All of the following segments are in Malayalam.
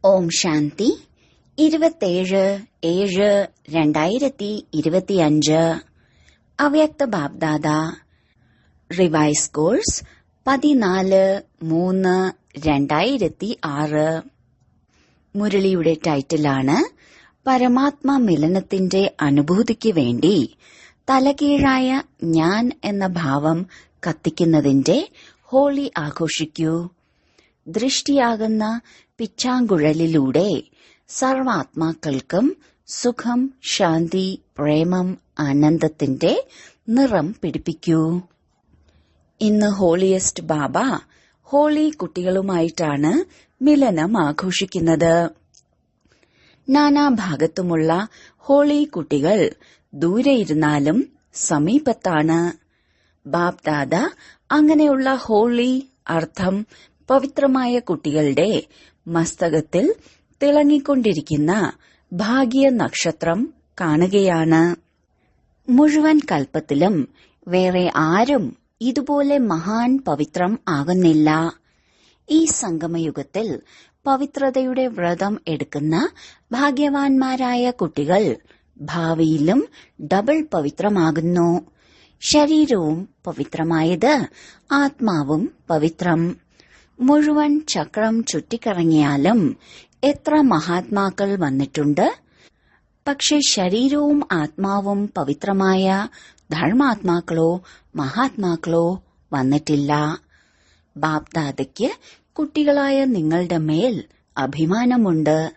ഓം ശാന്തി 27/7/2025 അവ്യക്ത ബാബ്ദാദ റിവൈസ് കോഴ്സ് 14/3/2006. മുരളിയുടെ ടൈറ്റിലാണ് പരമാത്മാ മിലനത്തിന്റെ അനുഭൂതിക്ക് വേണ്ടി തലകീഴായ ഞാൻ എന്ന ഭാവം കത്തിക്കുന്നതിന്റെ ഹോളി ആഘോഷിക്കൂ. ദൃഷ്ടിയാകുന്ന പിച്ചാങ്കുഴലിലൂടെ സർവാത്മാക്കൾക്കും സുഖം, ശാന്തി, പ്രേമം, ആനന്ദത്തിന്റെ നിറം പിടിപ്പിക്കൂ. ഇന്ന് ഹോളിയസ്റ്റ് ബാബ ഹോളി കുട്ടികളുമായിട്ടാണ് മിലനം ആഘോഷിക്കുന്നത്. നാനാഭാഗത്തുമുള്ള ഹോളി കുട്ടികൾ ദൂരെയിരുന്നാലും സമീപത്താണ്. ബാബ്ദാദ അങ്ങനെയുള്ള ഹോളി അർത്ഥം പവിത്രമായ കുട്ടികളുടെ മസ്തകത്തിൽ തിളങ്ങിക്കൊണ്ടിരിക്കുന്ന ഭാഗ്യ നക്ഷത്രം കാണുകയാണ്. മുഴുവൻ കൽപ്പത്തിലും വേറെ ആരും ഇതുപോലെ മഹാൻ പവിത്രം ആകുന്നില്ല. ഈ സംഗമയുഗത്തിൽ പവിത്രതയുടെ വ്രതം എടുക്കുന്ന ഭാഗ്യവാന്മാരായ കുട്ടികൾ ഭാവിയിലും ഡബിൾ പവിത്രമാകുന്നു. ശരീരവും പവിത്രമായത്, ആത്മാവും പവിത്രം. മുഴുവൻ ചക്രം ചുറ്റിക്കറങ്ങിയാലും എത്ര മഹാത്മാക്കൾ വന്നിട്ടുണ്ട്. പക്ഷെ ശരീരവും ആത്മാവും പവിത്രമായ ധർമാത്മാക്കളോ മഹാത്മാക്കളോ വന്നിട്ടില്ല. ബാബ്ദാദയ്ക്ക് കുട്ടികളായ നിങ്ങളുടെ മേൽ അഭിമാനമുണ്ട്.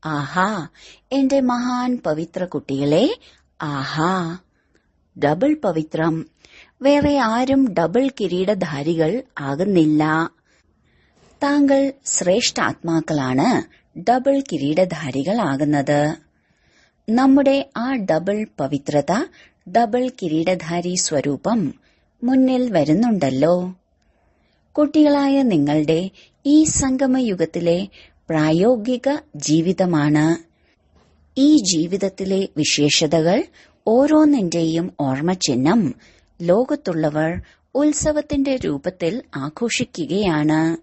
ആഹാ, എന്റെ മഹാൻ പവിത്ര കുട്ടികളെ, ആഹാ. ഡബിൾ പവിത്രം. വേറെ ആരും ഡബിൾ കിരീടധാരികൾ ആകുന്നില്ല. താങ്കൾ ശ്രേഷ്ഠാത്മാക്കളാണ് ഡബിൾ കിരീടധാരികളാകുന്നത്. നമ്മുടെ ആ ഡബിൾ പവിത്രത, ഡബിൾ കിരീടധാരി സ്വരൂപം മുന്നിൽ വരുന്നുണ്ടല്ലോ. കുട്ടികളായ നിങ്ങളുടെ ഈ സംഗമയുഗത്തിലെ പ്രായോഗിക ജീവിതമാണ്. ഈ ജീവിതത്തിലെ വിശേഷതകൾ ഓരോന്നിന്റെയും ഓർമ്മചിഹ്നം ലോകത്തുള്ളവർ ഉത്സവത്തിന്റെ രൂപത്തിൽ ആഘോഷിക്കുകയാണ്.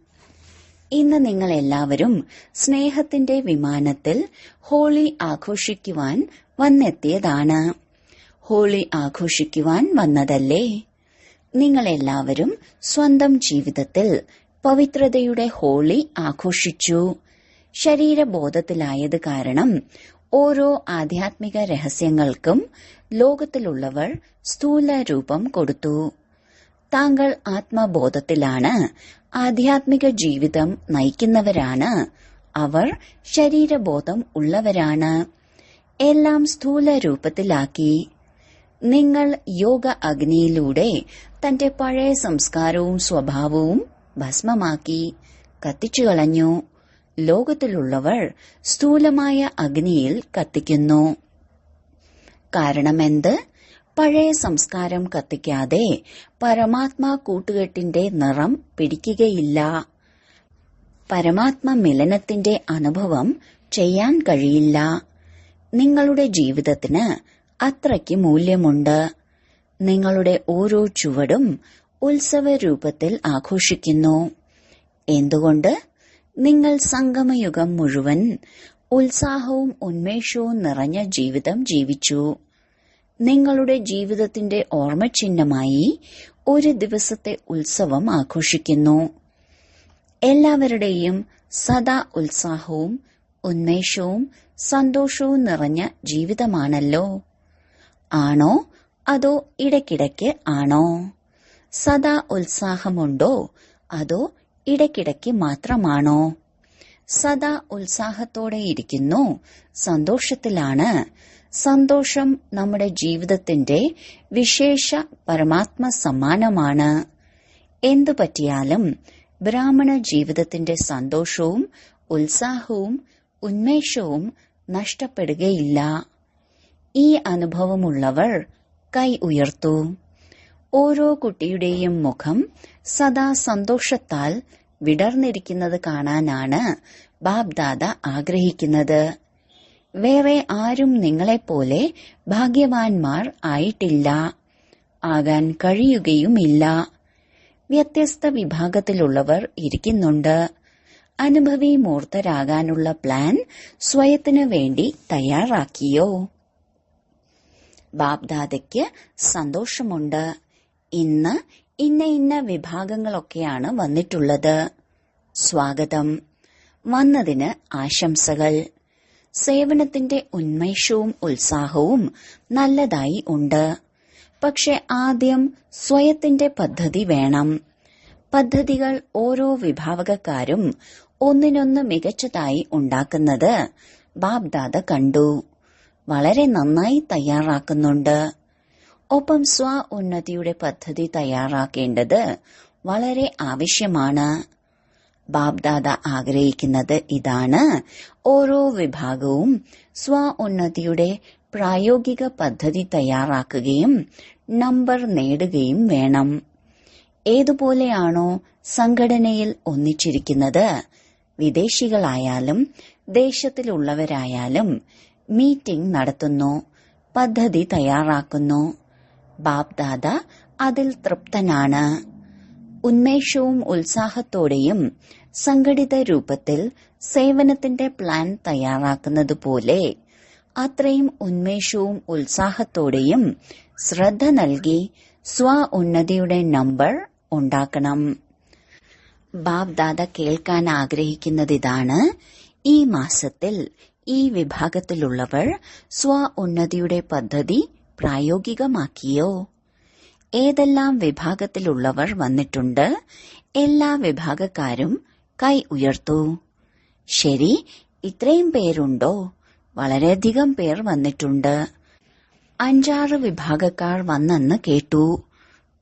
ഇന്ന് നിങ്ങൾ എല്ലാവരും സ്നേഹത്തിന്റെ വിമാനത്തിൽ ഹോളി ആഘോഷിക്കുവാൻ വന്നെത്തിയതാണ്. ഹോളി ആഘോഷിക്കുവാൻ വന്നതല്ലേ? നിങ്ങളെല്ലാവരും സ്വന്തം ജീവിതത്തിൽ പവിത്രതയുടെ ഹോളി ആഘോഷിച്ചു. ശരീരബോധത്തിലായത് കാരണം ഓരോ ആധ്യാത്മിക രഹസ്യങ്ങൾക്കും ലോകത്തിലുള്ളവർ സ്ഥൂല രൂപം കൊടുത്തു. താങ്കൾ ആത്മബോധത്തിലാണ്, ആധ്യാത്മിക ജീവിതം നയിക്കുന്നവരാണ്. അവർ ശരീരബോധം ഉള്ളവരാണ്. എല്ലാം സ്ഥൂല രൂപത്തിലാക്കി. നിങ്ങൾ യോഗ അഗ്നിയിലൂടെ തന്റെ പഴയ സംസ്കാരവും സ്വഭാവവും ഭസ്മമാക്കി കത്തിച്ചു കളഞ്ഞു. ലോകത്തിലുള്ളവർ സ്ഥൂലമായ അഗ്നിയിൽ കത്തിക്കുന്നു. കാരണമെന്ത്? പഴയ സംസ്കാരം കത്തിക്കാതെ പരമാത്മാ കൂട്ടുകെട്ടിന്റെ നിറം പിടിക്കുകയില്ല. പരമാത്മ മിലനത്തിന്റെ അനുഭവം ചെയ്യാൻ കഴിയില്ല. നിങ്ങളുടെ ജീവിതത്തിന് അത്രയ്ക്ക് മൂല്യമുണ്ട്. നിങ്ങളുടെ ഓരോ ചുവടും ഉത്സവ രൂപത്തിൽ ആഘോഷിക്കുന്നു. എന്തുകൊണ്ട്? നിങ്ങൾ സംഗമയുഗം മുഴുവൻ ഉത്സാഹവും ഉന്മേഷവും നിറഞ്ഞ ജീവിതം ജീവിച്ചു. നിങ്ങളുടെ ജീവിതത്തിന്റെ ഓർമ്മചിഹ്നമായി ഒരു ദിവസത്തെ ഉത്സവം ആഘോഷിക്കുന്നു. എല്ലാവരുടെയും സദാ ഉത്സാഹവും ഉന്മേഷവും സന്തോഷവും നിറഞ്ഞ ജീവിതമാണല്ലോ. ആണോ? അതോ ഇടയ്ക്കിടയ്ക്ക് ആണോ? സദാ ഉത്സാഹമുണ്ടോ? അതോ ഇടയ്ക്കിടയ്ക്ക് മാത്രമാണോ? സദാ ഉത്സാഹത്തോടെ ഇരിക്കുന്നു, സന്തോഷത്തിലാണ്. സന്തോഷം നമ്മുടെ ജീവിതത്തിന്റെ വിശേഷ പരമാത്മ സമ്മാനമാണ്. എന്തു പറ്റിയാലും ബ്രാഹ്മണ ജീവിതത്തിന്റെ സന്തോഷവും ഉത്സാഹവും ഉന്മേഷവും നഷ്ടപ്പെടുകയില്ല. ഈ അനുഭവമുള്ളവർ കൈ ഉയർത്തൂ. ഓരോ കുട്ടിയുടെയും മുഖം സദാ സന്തോഷത്താൽ വിടർന്നിരിക്കുന്നത് കാണാനാണ് ബാബ്ദാദ ആഗ്രഹിക്കുന്നത്. വേറെ ആരും നിങ്ങളെപ്പോലെ ഭാഗ്യവാന്മാർ ആയിട്ടില്ല, ആകാൻ കഴിയുകയുമില്ല. വ്യത്യസ്ത വിഭാഗത്തിലുള്ളവർ ഇരിക്കുന്നുണ്ട്. അനുഭവി മൂർത്തരാകാനുള്ള പ്ലാൻ സ്വയത്തിനു വേണ്ടി തയ്യാറാക്കിയോ? ബാബ്ദാദയ്ക്ക് സന്തോഷമുണ്ട്. ഇന്ന് ഇന്ന വിഭാഗങ്ങളൊക്കെയാണ് വന്നിട്ടുള്ളത്. സ്വാഗതം. വന്നതിന് ആശംസകൾ. സേവനത്തിന്റെ ഉന്മേഷവും ഉത്സാഹവും നല്ലതായി ഉണ്ട്. പക്ഷെ ആദ്യം സ്വയത്തിന്റെ പദ്ധതി വേണം. പദ്ധതികൾ ഓരോ വിഭാഗക്കാരും ഒന്നിനൊന്ന് മികച്ചതായി ഉണ്ടാക്കുന്നത് ബാബ്ദാദ കണ്ടു. വളരെ നന്നായി തയ്യാറാക്കുന്നുണ്ട്. ഒപ്പം സ്വ ഉന്നതിയുടെ പദ്ധതി തയ്യാറാക്കേണ്ടത് വളരെ ആവശ്യമാണ്. ബാബ്ദാദ ആഗ്രഹിക്കുന്നത് ഇതാണ്: ഓരോ വിഭാഗവും സ്വ ഉന്നതിയുടെ പ്രായോഗിക പദ്ധതി തയ്യാറാക്കുകയും നമ്പർ നേടുകയും വേണം. ഏതുപോലെയാണോ സംഘടനയിൽ ഒന്നിച്ചിരിക്കുന്നത്, വിദേശികളായാലും ദേശത്തിലുള്ളവരായാലും മീറ്റിംഗ് നടത്തുന്നു, പദ്ധതി തയ്യാറാക്കുന്നു. ബാബ്ദാദ അതിൽ തൃപ്തനാണ്. ഉന്മേഷവും ഉത്സാഹത്തോടെയും സംഘടിത രൂപത്തിൽ സേവനത്തിന്റെ പ്ലാൻ തയ്യാറാക്കുന്നതുപോലെ അത്രയും ഉന്മേഷവും ഉത്സാഹത്തോടെയും ശ്രദ്ധ നൽകി സ്വ ഉന്നതിയുടെ നമ്പർ ഉണ്ടാക്കണം. ബാബ്ദാദ കേൾക്കാൻ ആഗ്രഹിക്കുന്നതിതാണ്: ഈ മാസത്തിൽ ഈ വിഭാഗത്തിലുള്ളവർ സ്വ ഉന്നതിയുടെ പദ്ധതി പ്രായോഗികമാക്കിയോ? ഏതെല്ലാം വിഭാഗത്തിലുള്ളവർ വന്നിട്ടുണ്ട്? എല്ലാ വിഭാഗക്കാരും കൈ ഉയർത്തു. ശരി, ഇത്രയും പേരുണ്ടോ? വളരെയധികം പേർ വന്നിട്ടുണ്ട്. 5-6 വിഭാഗക്കാർ വന്നെന്ന് കേട്ടു.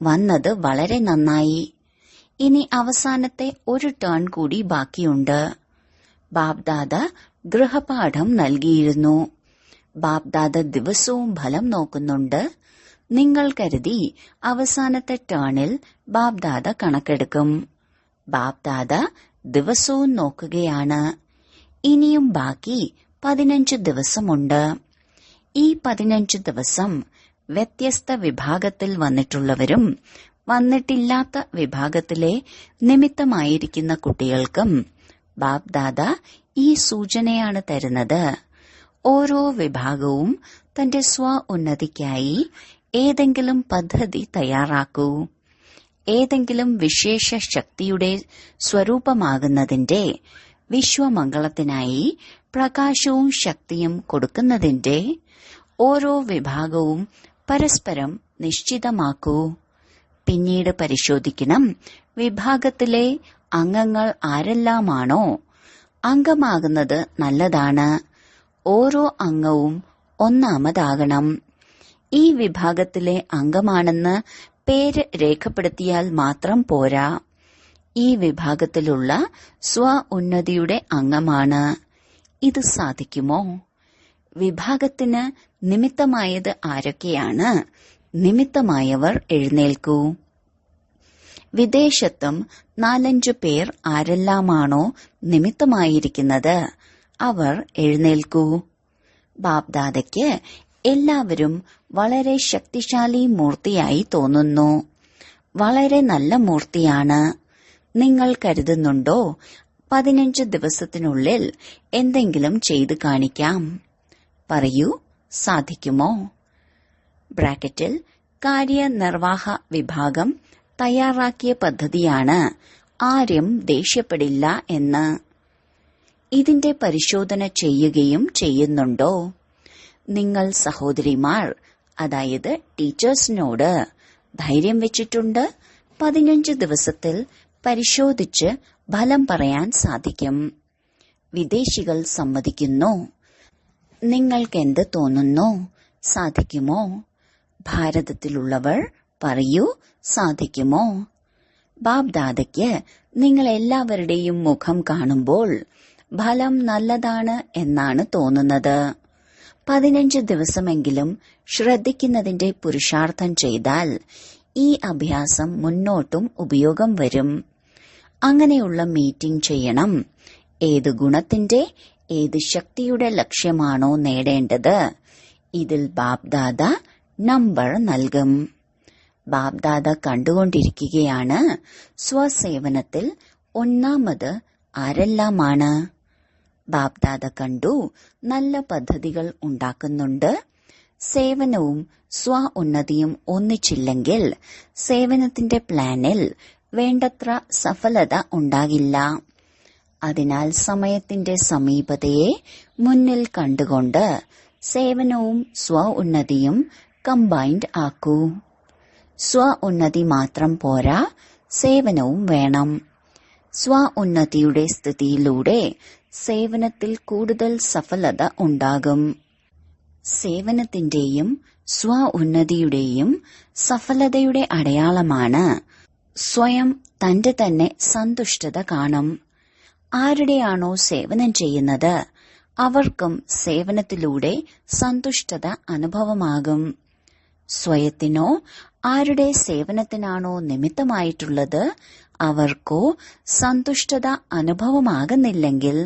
വന്നത് വളരെ നന്നായി. ഇനി അവസാനത്തെ ഒരു ടേൺ കൂടി ബാക്കിയുണ്ട്. ബാബ്ദാദ ഗൃഹപാഠം നൽകിയിരുന്നു. ബാബ്ദാദ ദിവസവും ഫലം നോക്കുന്നുണ്ട്. നിങ്ങൾ കരുതി അവസാനത്തെ ടേണിൽ ബാബ്ദാദ കണക്കെടുക്കും. ബാബ്ദാദ ദിവസവും നോക്കുകയാണ്. ഇനിയും ബാക്കി 15 ദിവസമുണ്ട്. ഈ 15 ദിവസം വ്യത്യസ്ത വിഭാഗത്തിൽ വന്നിട്ടുള്ളവരും വന്നിട്ടില്ലാത്ത വിഭാഗത്തിലെ നിമിത്തമായിരിക്കുന്ന കുട്ടികൾക്കും ബാബ്ദാദ ഈ സൂചനയാണ് തരുന്നത്: ഓരോ വിഭാഗവും തന്റെ സ്വ ഉന്നതിക്കായി ഏതെങ്കിലും പദ്ധതി തയ്യാറാക്കൂ. ഏതെങ്കിലും വിശേഷ ശക്തിയുടെ സ്വരൂപമാകുന്നതിന്റെ, വിശ്വമംഗളത്തിനായി പ്രകാശവും ശക്തിയും കൊടുക്കുന്നതിന്റെ ഓരോ വിഭാഗവും പരസ്പരം നിശ്ചിതമാക്കൂ. പിന്നീട് പരിശോധിക്കണം വിഭാഗത്തിലെ അംഗങ്ങൾ ആരെല്ലാമാണോ. അംഗമാകുന്നത് നല്ലതാണ്. ഓരോ അംഗവും ഒന്നാമതാകണം. ഈ വിഭാഗത്തിലെ അംഗമാണെന്ന് പേര് രേഖപ്പെടുത്തിയാൽ മാത്രം പോരാ. ഈ വിഭാഗത്തിലുള്ള സ്വ ഉന്നതിയുടെ അംഗമാണ്. ഇത് സാധിക്കുമോ? വിഭാഗത്തിന് നിമിത്തമായത് ആരൊക്കെയാണ്? നിമിത്തമായവർ എഴുന്നേൽക്കൂ. വിദേശത്തും 4-5 പേർ ആരെല്ലാമാണോ നിമിത്തമായിരിക്കുന്നത് അവർ എഴുന്നേൽക്കൂ. ബാബ്ദാദയ്ക്ക് എല്ലാവരും വളരെ ശക്തിശാലി മൂർത്തിയായി തോന്നുന്നു. വളരെ നല്ല മൂർത്തിയാണ്. നിങ്ങൾ കരുതുന്നുണ്ടോ 15 ദിവസത്തിനുള്ളിൽ എന്തെങ്കിലും ചെയ്തു കാണിക്കാം? പറയൂ, സാധിക്കുമോ? ബ്രാക്കറ്റിൽ കാര്യനിർവാഹ വിഭാഗം തയ്യാറാക്കിയ പദ്ധതിയാണ് ആരും ദേഷ്യപ്പെടില്ല എന്ന്. ഇതിന്റെ പരിശോധന ചെയ്യുകയും ചെയ്യുന്നുണ്ടോ? നിങ്ങൾ സഹോദരിമാർ, അതായത് ടീച്ചേഴ്സിനോട് ധൈര്യം വെച്ചിട്ടുണ്ട്. 15 ദിവസത്തിൽ പരിശോധിച്ച് ഫലം പറയാൻ സാധിക്കും. വിദേശികൾ സമ്മതിക്കുന്നു. നിങ്ങൾക്കെന്ത് തോന്നുന്നു? സാധിക്കുമോ? ഭാരതത്തിലുള്ളവർ പറയൂ, സാധിക്കുമോ? ബാബ്ദാദയ്ക്ക് നിങ്ങൾ എല്ലാവരുടെയും മുഖം കാണുമ്പോൾ ഫലം നല്ലതാണ് എന്നാണ് തോന്നുന്നത്. 15 ദിവസമെങ്കിലും ശ്രദ്ധിക്കുന്നതിന്റെ പുരുഷാർത്ഥം ചെയ്താൽ ഈ അഭ്യാസം മുന്നോട്ടും ഉപയോഗം വരും. അങ്ങനെയുള്ള മീറ്റിംഗ് ചെയ്യണം. ഏത് ഗുണത്തിന്റെ, ഏത് ശക്തിയുടെ ലക്ഷ്യമാണോ നേടേണ്ടത്, ഇതിൽ ബാബ്ദാദ നമ്പർ നൽകും. ബാബ്ദാദ കണ്ടുകൊണ്ടിരിക്കുകയാണ്. സ്വസേവനത്തിൽ ഒന്നാമത് ആരെല്ലാമാണ്? ബാപ്ദാദ കണ്ടു, നല്ല പദ്ധതികൾ ഉണ്ടാക്കുന്നുണ്ട്. സേവനവും സ്വ ഉന്നതിയും ഒന്നിച്ചില്ലെങ്കിൽ സേവനത്തിന്റെ പ്ലാനിൽ വേണ്ടത്ര സഫലത ഉണ്ടാകില്ല. അതിനാൽ സമയത്തിന്റെ സമീപതയെ മുന്നിൽ കണ്ടുകൊണ്ട് സേവനവും സ്വ ഉന്നതിയും കമ്പൈൻഡ് ആക്കൂ. സ്വ ഉന്നതി മാത്രം പോരാ, സേവനവും വേണം. സ്വ ഉന്നതിയുടെ സ്ഥിതിയിലൂടെ സേവനത്തിൽ കൂടുതൽ സഫലത ഉണ്ടാകും. സേവനത്തിന്റെയും സ്വ ഉന്നതിയുടെയും സഫലതയുടെ അടയാളമാണ് സ്വയം തന്റെ തന്നെ സന്തുഷ്ടത കാണും. ആരുടെയാണോ സേവനം ചെയ്യുന്നത് അവർക്കും സേവനത്തിലൂടെ സന്തുഷ്ടത അനുഭവമാകും. സ്വയത്തിനോ ആരുടെ സേവനത്തിനാണോ നിമിത്തമായിട്ടുള്ളത് അവർക്കോ സന്തുഷ്ടത അനുഭവമാകുന്നില്ലെങ്കിൽ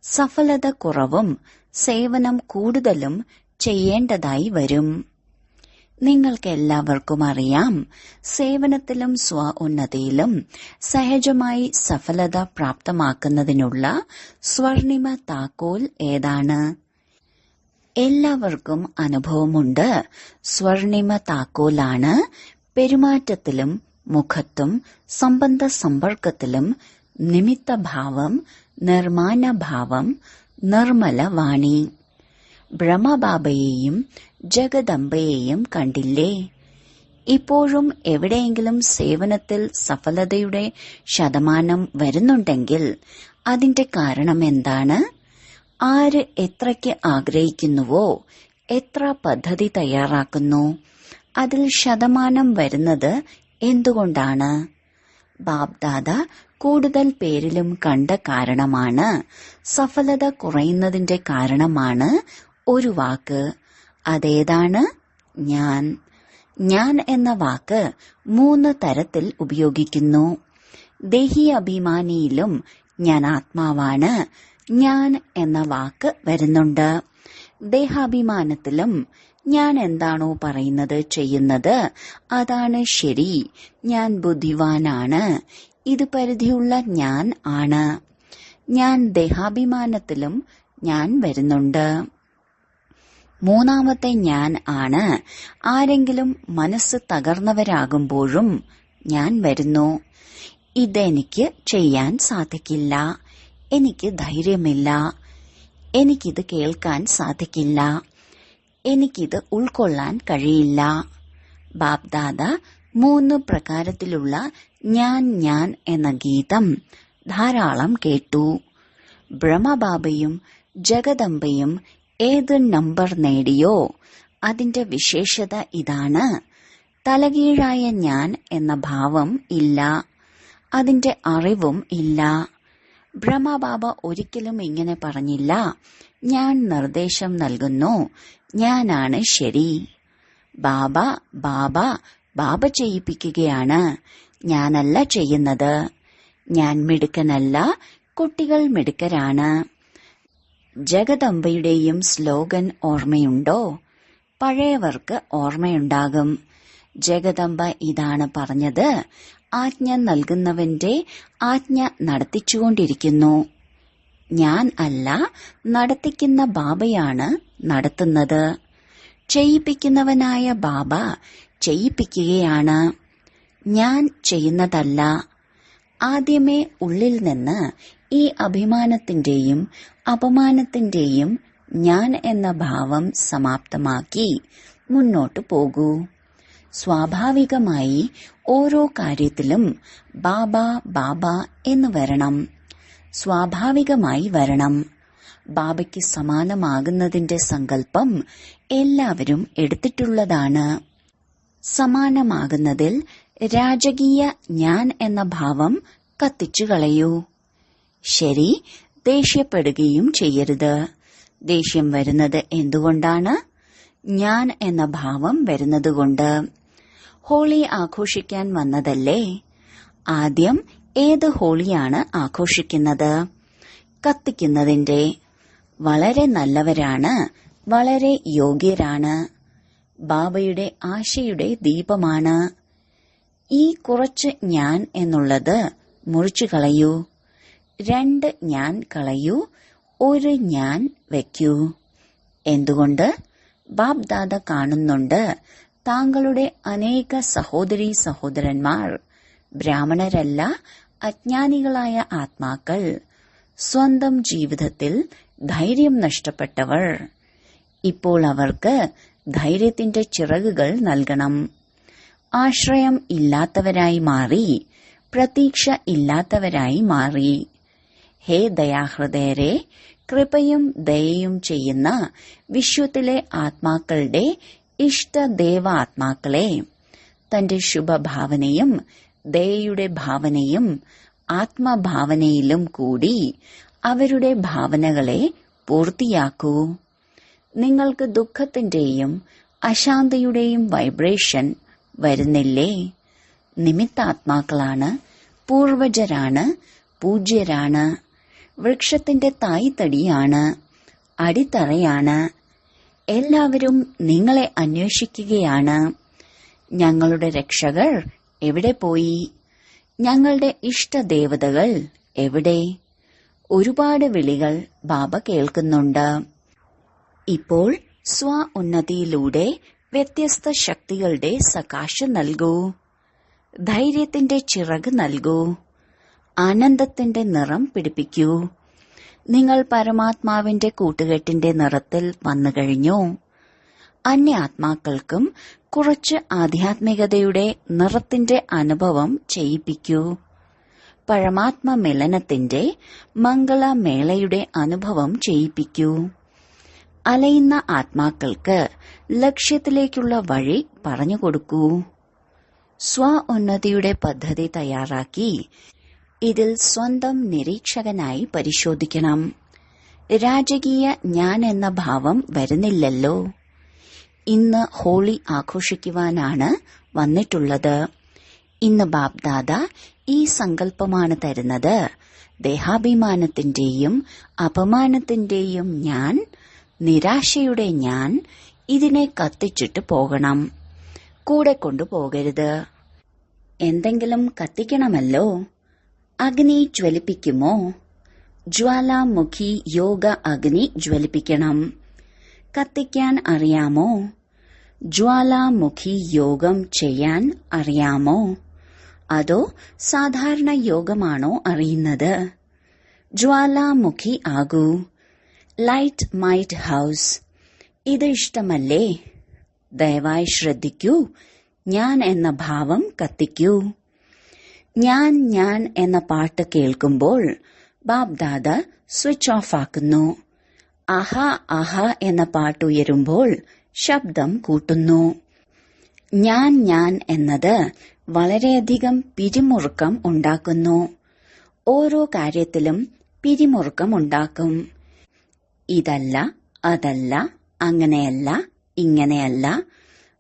സഫലത കുറവും സേവനം കൂടുതലും ചെയ്യേണ്ടതായി വരും. നിങ്ങൾക്കെല്ലാവർക്കും അറിയാം, സേവനത്തിലും സ്വ ഉന്നതിയിലും സഹജമായി സഫലത പ്രാപ്തമാക്കുന്നതിനുള്ള സ്വർണിമ താക്കോൽ ഏതാണ്? എല്ലാവർക്കും അനുഭവമുണ്ട്. സ്വർണിമ താക്കോലാണ് പെരുമാറ്റത്തിലും മുഖത്തും സംബന്ധ സമ്പർക്കത്തിലും നിമിത്തഭാവം, നിർമ്മാണഭാവം, നിർമ്മല വാണി. ബ്രഹ്മബാബയെയും ജഗദംബയെയും കണ്ടില്ലേ? ഇപ്പോഴും എവിടെയെങ്കിലും സേവനത്തിൽ സഫലതയുടെ ശതമാനം വരുന്നുണ്ടെങ്കിൽ അതിന്റെ കാരണം എന്താണ്? ആര് എത്രയ്ക്ക് ആഗ്രഹിക്കുന്നുവോ, എത്ര പദ്ധതി തയ്യാറാക്കുന്നു, അതിൽ ശതമാനം വരുന്നത് എന്തുകൊണ്ടാണ്? ബാബ്ദാദ കൂടുതൽ പേരിലും കണ്ട കാരണമാണ്. സഫലത കുറയുന്നതിന്റെ കാരണമാണ് ഒരു വാക്ക്. അതേതാണ്? ഞാൻ. ഞാൻ എന്ന വാക്ക് 3 തരത്തിൽ ഉപയോഗിക്കുന്നു. ദേഹി അഭിമാനിയിലും ഞാൻ ആത്മാവാണ്, ഞാൻ എന്ന വാക്ക് വരുന്നുണ്ട്. ദേഹാഭിമാനത്തിലും ഞാൻ എന്താണോ പറയുന്നത് ചെയ്യുന്നത് അതാണ് ശരി, ഞാൻ ബുദ്ധിവാനാണ്, ഇത് പരിധിയുള്ള ഞാൻ ആണ്. ഞാൻ ദേഹാഭിമാനത്തിലും ഞാൻ വരുന്നുണ്ട്. 3ാമത്തെ ഞാൻ ആണ്. ആരെങ്കിലും മനസ്സ് തകർന്നവരാകുമ്പോഴും ഞാൻ വരുന്നു. ഇതെനിക്ക് ചെയ്യാൻ സാധിക്കില്ല, എനിക്ക് ധൈര്യമില്ല, എനിക്കിത് കേൾക്കാൻ സാധിക്കില്ല, എനിക്കിത് ഉൾക്കൊള്ളാൻ കഴിയില്ല. ബാപ്ദാദ 3 പ്രകാരത്തിലുള്ള ഞാൻ ഞാൻ എന്ന ഗീതം ധാരാളം കേട്ടു. ബ്രഹ്മബാബയും ജഗദംബയും ഏത് നമ്പർ നേടിയോ അതിന്റെ വിശേഷത ഇതാണ്: തലകീഴായ ഞാൻ എന്ന ഭാവം ഇല്ല, അതിന്റെ അറിവും ഇല്ല. ബ്രഹ്മബാബ ഒരിക്കലും ഇങ്ങനെ പറഞ്ഞില്ല, ഞാൻ നിർദ്ദേശം നൽകുന്നു, ഞാനാണ് ശരി. ബാബ ബാബ ബാബ ചെയ്യിപ്പിക്കുകയാണ്, ഞാനല്ല ചെയ്യുന്നത്. ഞാൻ മിടുക്കനല്ല, കുട്ടികൾ മിടുക്കരാണ്. ജഗദംബയുടെയും സ്ലോഗൻ ഓർമ്മയുണ്ടോ? പഴയവർക്ക് ഓർമ്മയുണ്ടാകും. ജഗദംബ ഇതാണ് പറഞ്ഞത്: ആജ്ഞ നൽകുന്നവന്റെ ആജ്ഞ നടത്തിച്ചുകൊണ്ടിരിക്കുന്നു. ഞാൻ അല്ല, നടത്തിക്കുന്ന ബാബയാണ് നടത്തുന്നത്. ചെയ്യിപ്പിക്കുന്നവനായ ബാബ ചെയ്യിപ്പിക്കുകയാണ്, ഞാൻ ചെയ്യുന്നതല്ല. ആദ്യമേ ഉള്ളിൽ നിന്ന് ഈ അഭിമാനത്തിന്റെയും അപമാനത്തിന്റെയും ഞാൻ എന്ന ഭാവം സമാപ്തമാക്കി മുന്നോട്ടു പോകൂ. സ്വാഭാവികമായി ഓരോ കാര്യത്തിലും ബാബ ബാബ എന്ന് വരണം. സ്വാഭാവികമായി വരണം. ബാബയ്ക്ക് സമാനമാകുന്നതിന്റെ സങ്കല്പം എല്ലാവരും എടുത്തിട്ടുള്ളതാണ്. സമാനമാകുന്നതിൽ രാജകീയ ഞാൻ എന്ന ഭാവം കത്തിച്ചുകളയൂ. ശരി, ദേഷ്യപ്പെടുകയും ചെയ്യരുത്. ദേഷ്യം വരുന്നത് എന്തുകൊണ്ടാണ്? ഞാൻ എന്ന ഭാവം വരുന്നതുകൊണ്ട്. ഹോളി ആഘോഷിക്കാൻ വന്നതല്ലേ? ആദ്യം ഏത് ഹോളിയാണ് ആഘോഷിക്കുന്നത്? കത്തിക്കുന്നതിന്റെ. വളരെ നല്ലവരാണ്, വളരെ യോഗ്യരാണ്. ബാബയുടെ ആശയുടെ ദീപമാണ്. ഈ കുറച്ച് ഞാൻ എന്നുള്ളത് മുറിച്ചു കളയൂ. 2 ഞാൻ കളയൂ, 1 ഞാൻ വയ്ക്കൂ. എന്തുകൊണ്ട്? ബാബ് ദാദ കാണുന്നുണ്ട് താങ്കളുടെ അനേക സഹോദരീ സഹോദരന്മാർ ബ്രാഹ്മണരല്ല, അജ്ഞാനികളായ ആത്മാക്കൾ, സ്വന്തം ജീവിതത്തിൽ ധൈര്യം നഷ്ടപ്പെട്ടവർ. ഇപ്പോൾ അവർക്ക് ധൈര്യത്തിന്റെ ചിറകുകൾ നൽകണം. ആശ്രയം ഇല്ലാത്തവരായി മാറി, പ്രതീക്ഷ ഇല്ലാത്തവരായി മാറി. ഹേ ദയാഹൃദയരെ, കൃപയും ദയയും ചെയ്യുന്ന വിശ്വത്തിലെ ആത്മാക്കളുടെ ഇഷ്ടദേവാത്മാക്കളെ, തന്റെ ശുഭഭാവനയും ദയയുടെ ഭാവനയും ആത്മഭാവനയിലും കൂടി അവരുടെ ഭാവനകളെ പൂർത്തിയാക്കൂ. നിങ്ങൾക്ക് ദുഃഖത്തിന്റെയും അശാന്തിയുടെയും വൈബ്രേഷൻ വരുന്നില്ലേ? നിമിത്താത്മാക്കളാണ്, പൂർവജരാണ്, പൂജ്യരാണ്, വൃക്ഷത്തിന്റെ തായ്തടിയാണ്, അടിത്തറയാണ്. എല്ലാവരും നിങ്ങളെ അന്വേഷിക്കുകയാണ്. ഞങ്ങളുടെ രക്ഷകർ എവിടെ പോയി? ഞങ്ങളുടെ ഇഷ്ടദേവതകൾ എവിടെ? ഒരുപാട് വിളികൾ ബാബ കേൾക്കുന്നുണ്ട്. ഇപ്പോൾ സ്വ ഉന്നതിയിലൂടെ വ്യത്യസ്ത ശക്തികളുടെ സകാശം നൽകൂ. ധൈര്യത്തിന്റെ ചിറക് നൽകൂ. ആനന്ദത്തിന്റെ നിറം പിടിപ്പിക്കൂ. നിങ്ങൾ പരമാത്മാവിന്റെ കൂട്ടുകെട്ടിന്റെ നിറത്തിൽ വന്നു കഴിഞ്ഞു. അന്യാത്മാക്കൾക്കും കുറച്ച് ആധ്യാത്മികതയുടെ നിറത്തിന്റെ അനുഭവം ചെയ്യിപ്പിക്കൂ. പരമാത്മ മിലനത്തിന്റെ മംഗളമേളയുടെ അനുഭവം ചെയ്യിപ്പിക്കൂ. അലയുന്ന ആത്മാക്കൾക്ക് ലക്ഷ്യത്തിലേക്കുള്ള വഴി പറഞ്ഞുകൊടുക്കൂ. സ്വ ഉന്നതിയുടെ പദ്ധതി തയ്യാറാക്കി ഇതിൽ സ്വന്തം നിരീക്ഷകനായി പരിശോധിക്കണം. രാജകീയ ഞാൻ എന്ന ഭാവം വരുന്നില്ലല്ലോ. ഇന്ന് ഹോളി ആഘോഷിക്കുവാനാണ് വന്നിട്ടുള്ളത്. ഇന്ന് ബാബ് ദാദ ഈ സങ്കല്പമാണ് തരുന്നത്. ദേഹാഭിമാനത്തിന്റെയും അപമാനത്തിന്റെയും ഞാൻ, നിരാശയുടെ ഞാൻ, ഇതിനെ കത്തിച്ചിട്ട് പോകണം. കൂടെ കൊണ്ടുപോകരുത്. എന്തെങ്കിലും കത്തിക്കണമല്ലോ. അഗ്നി ജ്വലിപ്പിക്കുമോ? ജ്വാലാമുഖി യോഗ അഗ്നി ജ്വലിപ്പിക്കണം. കത്തിക്കാൻ അറിയാമോ? ജ്വാലാമുഖി യോഗം ചെയ്യാൻ അറിയാമോ? അതോ സാധാരണ യോഗമാണോ അറിയുന്നത്? ജ്വാലാമുഖി ആകൂ. Light might house. ഇത് ഇഷ്ടമല്ലേ? ദയവായി ശ്രദ്ധിക്കൂ. ഞാൻ എന്ന ഭാവം കത്തിക്കൂ. ഞാൻ ഞാൻ എന്ന പാട്ട് കേൾക്കുമ്പോൾ ബാബ് ദാദ സ്വിച്ച് ഓഫ് ആക്കുന്നു. ആഹാ ആഹാ എന്ന പാട്ട് ഉയരുമ്പോൾ ശബ്ദം കൂട്ടുന്നു. ഞാൻ ഞാൻ എന്നത് വളരെയധികം പിരിമുറുക്കം ഉണ്ടാക്കുന്നു. ഓരോ കാര്യത്തിലും പിരിമുറുക്കം ഉണ്ടാക്കും. ഇതല്ല, അതല്ല, അങ്ങനെയല്ല, ഇങ്ങനെയല്ല.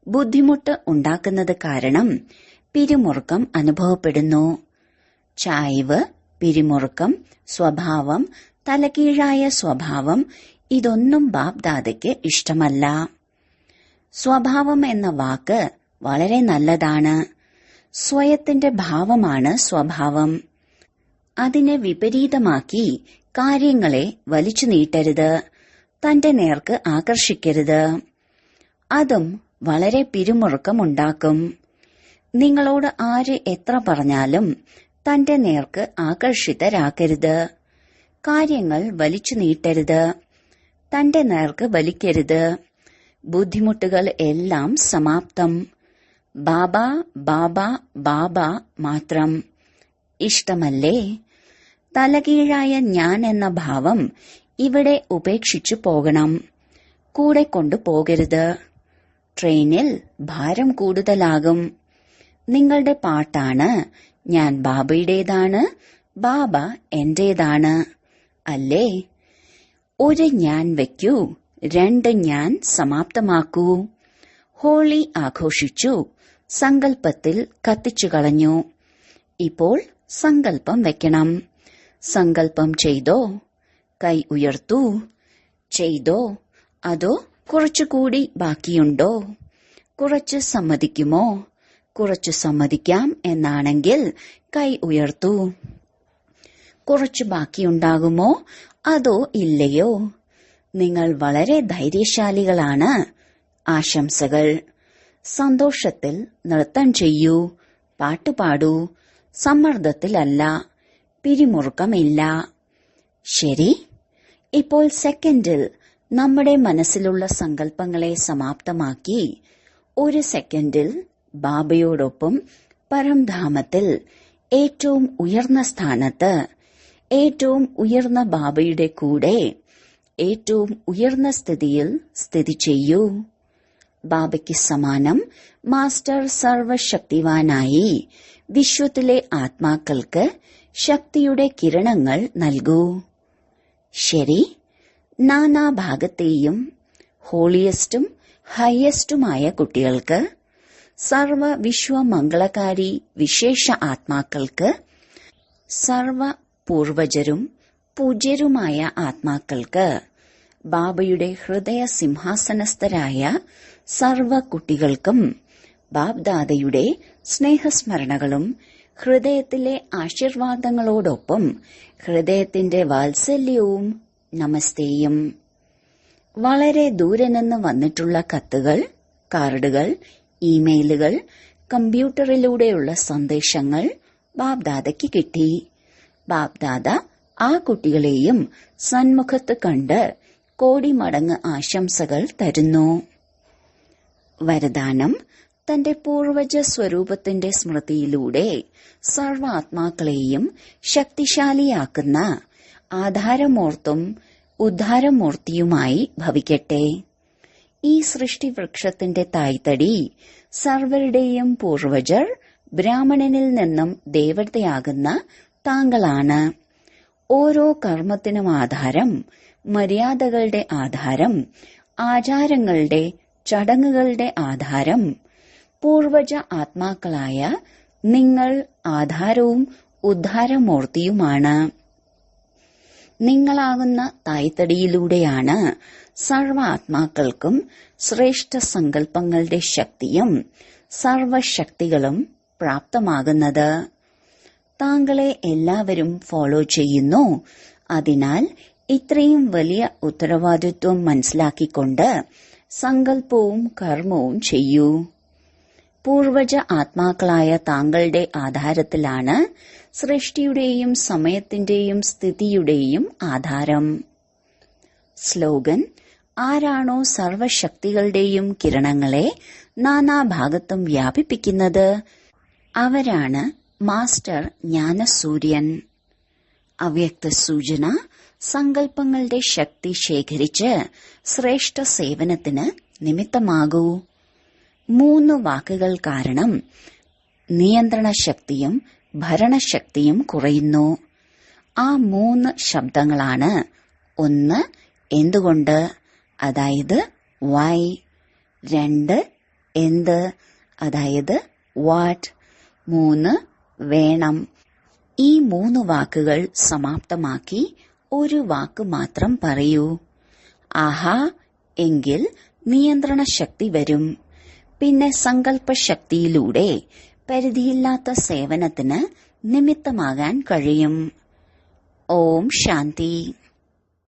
ബുദ്ധിമുട്ട് ഉണ്ടാക്കുന്നത് കാരണം പിരിമുറുക്കം അനുഭവപ്പെടുന്നു. ചായ്വ്, പിരിമുറുക്കം, സ്വഭാവം, തലകീഴായ സ്വഭാവം, ഇതൊന്നും ബാബ് ദാദയ്ക്ക് ഇഷ്ടമല്ല. സ്വഭാവം എന്ന വാക്ക് വളരെ നല്ലതാണ്. സ്വയത്തിന്റെ ഭാവമാണ് സ്വഭാവം. അതിനെ വിപരീതമാക്കി കാര്യങ്ങളെ വലിച്ചു നീട്ടരുത്. തന്റെ നേർക്ക് ആകർഷിക്കരുത്. അതും വളരെ പിരിമുറുക്കമുണ്ടാക്കും. നിങ്ങളോട് ആര് എത്ര പറഞ്ഞാലും തന്റെ നേർക്ക് ആകർഷിതരാക്കരുത്. കാര്യങ്ങൾ വലിച്ചു നീട്ടരുത്. തന്റെ നേർക്ക് വലിക്കരുത്. ബുദ്ധിമുട്ടുകൾ എല്ലാം സമാപ്തം. ബാബ ബാബ ബാബ മാത്രം. ഇഷ്ടമല്ലേ? തലകീഴായ ഞാൻ എന്ന ഭാവം ഇവിടെ ഉപേക്ഷിച്ചു പോകണം. കൂടെ കൊണ്ടുപോകരുത്. ട്രെയിനിൽ ഭാരം കൂടുതലാകും. നിങ്ങളുടെ പാട്ടാണ് ഞാൻ ബാബയുടേതാണ്, ബാബ എന്റേതാണ്, അല്ലേ? ഒരു ഞാൻ വയ്ക്കൂ, 2 ഞാൻ സമാപ്തമാക്കൂ. ഹോളി ആഘോഷിച്ചു, സങ്കല്പത്തിൽ കത്തിച്ചു കളഞ്ഞു. ഇപ്പോൾ സങ്കല്പം വെക്കണം. സങ്കല്പം ചെയ്തോ? കൈ ഉയർത്തൂ. ചെയ്തോ? അതോ കുറച്ചുകൂടി ബാക്കിയുണ്ടോ? കുറച്ച് സമ്മതിക്കുമോ? കുറച്ച് സമ്മതിക്കാം എന്നാണെങ്കിൽ കൈ ഉയർത്തൂ. കുറച്ച് ബാക്കിയുണ്ടാകുമോ അതോ ഇല്ലയോ? നിങ്ങൾ വളരെ ധൈര്യശാലികളാണ്. ആശംസകൾ. സന്തോഷത്തിൽ നൃത്തം ചെയ്യൂ, പാട്ടുപാടൂ. സമ്മർദ്ദത്തിലല്ല, പിരിമുറുക്കമില്ല. ശരി. ഇപ്പോൾ സെക്കൻഡിൽ നമ്മുടെ മനസ്സിലുള്ള സങ്കല്പങ്ങളെ സമാപ്തമാക്കി ഒരു സെക്കൻഡിൽ ബാബയോടൊപ്പം പരംധാമത്തിൽ ഏറ്റവും ഉയർന്ന സ്ഥാനത്ത് ഏറ്റവും ഉയർന്ന ബാബയുടെ കൂടെ ഏറ്റവും ഉയർന്ന സ്ഥിതിയിൽ സ്ഥിതി ചെയ്യൂ. ബാബയ്ക്ക് സമാനം മാസ്റ്റർ സർവശക്തിവാനായി വിശ്വത്തിലെ ആത്മാക്കൾക്ക് ശക്തിയുടെ കിരണങ്ങൾ നൽകൂ. ശരി. നാനാഭാഗത്തെയും ഹോളിയസ്റ്റും ഹയസ്റ്റുമായ കുട്ടികൾക്ക്, സർവ വിശ്വമംഗളകാരി വിശേഷ ആത്മാക്കൾക്ക്, സർവ പൂർവജരും പൂജ്യരുമായ ആത്മാക്കൾക്ക്, ബാബയുടെ ഹൃദയ സിംഹാസനസ്ഥരായ സർവ കുട്ടികൾക്കും ബാബ്ദാദയുടെ സ്നേഹസ്മരണകളും ഹൃദയത്തിലെ ആശീർവാദങ്ങളോടൊപ്പം ഹൃദയത്തിന്റെ വാത്സല്യവും നമസ്തേയും. വളരെ ദൂരെ നിന്ന് വന്നിട്ടുള്ള കത്തുകൾ, കാർഡുകൾ, ഇമെയിലുകൾ, കമ്പ്യൂട്ടറിലൂടെയുള്ള സന്ദേശങ്ങൾ ബാബ്ദാദയ്ക്ക് കിട്ടി. ബാബ്ദാദ ആ കുട്ടികളെയും സന്മുഖത്ത് കണ്ട് കോടി മടങ്ങ് ആശംസകൾ തരുന്നു. വരദാനം. തന്റെ പൂർവജ സ്വരൂപത്തിന്റെ സ്മൃതിയിലൂടെ സർവാത്മാക്കളെയും ശക്തിശാലിയാക്കുന്ന ആധാരമൂർത്തും ഉദ്ധാരമൂർത്തിയുമായി ഭവിക്കട്ടെ. ഈ സൃഷ്ടിവൃക്ഷത്തിന്റെ തായ്തടി സർവരുടെയും പൂർവജർ ബ്രാഹ്മണനിൽ നിന്നും ദേവതയാകുന്ന താങ്കളാണ്. ഓരോ കർമ്മത്തിനും ആധാരം, മര്യാദകളുടെ ആധാരം, ആചാരങ്ങളുടെ ചടങ്ങുകളുടെ ആധാരം പൂർവജ ആത്മാക്കളായ നിങ്ങൾ ആധാരവും ഉദ്ധാരമൂർത്തിയുമാണ്. നിങ്ങളാകുന്ന തായ്തടിയിലൂടെയാണ് സർവ ആത്മാക്കൾക്കും ശ്രേഷ്ഠ സങ്കല്പങ്ങളുടെ ശക്തിയും സർവശക്തികളും പ്രാപ്തമാകുന്നത്. താങ്കളെ എല്ലാവരും ഫോളോ ചെയ്യുന്നു. അതിനാൽ ഇത്രയും വലിയ ഉത്തരവാദിത്വം മനസ്സിലാക്കിക്കൊണ്ട് സങ്കല്പവും കർമ്മവും ചെയ്യൂ. പൂർവജ ആത്മാക്കളായ താങ്കളുടെ ആധാരത്തിലാണ് സൃഷ്ടിയുടെയും സമയത്തിന്റെയും സ്ഥിതിയുടെയും ആധാരം. സ്ലോഗൻ. ആരാണോ സർവശക്തികളുടെയും കിരണങ്ങളെ നാനാഭാഗത്തും വ്യാപിപ്പിക്കുന്നത് അവരാണ് മാസ്റ്റർ ജ്ഞാനസൂര്യൻ. അവ്യക്ത സൂചന. സങ്കല്പങ്ങളുടെ ശക്തി ശേഖരിച്ച് ശ്രേഷ്ഠ സേവനത്തിന് നിമിത്തമാകൂ. 3 വാക്കുകൾ കാരണം നിയന്ത്രണ ശക്തിയും ഭരണശക്തിയും കുറയുന്നു. ആ 3 ശബ്ദങ്ങളാണ്. 1 എന്തുകൊണ്ട്, അതായത് വൈ. 2 എന്ത്, അതായത് വാട്ട്. 3 വേണം. ഈ 3 വാക്കുകൾ സമാപ്തമാക്കി ഒരു വാക്ക് മാത്രം പറയൂ. ആഹാ. എങ്കിൽ നിയന്ത്രണ ശക്തി വരും. പിന്നെ സങ്കല്പശക്തിയിലൂടെ പരിധിയില്ലാത്ത സേവനത്തിന് നിമിത്തമാകാൻ കഴിയും. ഓം ശാന്തി.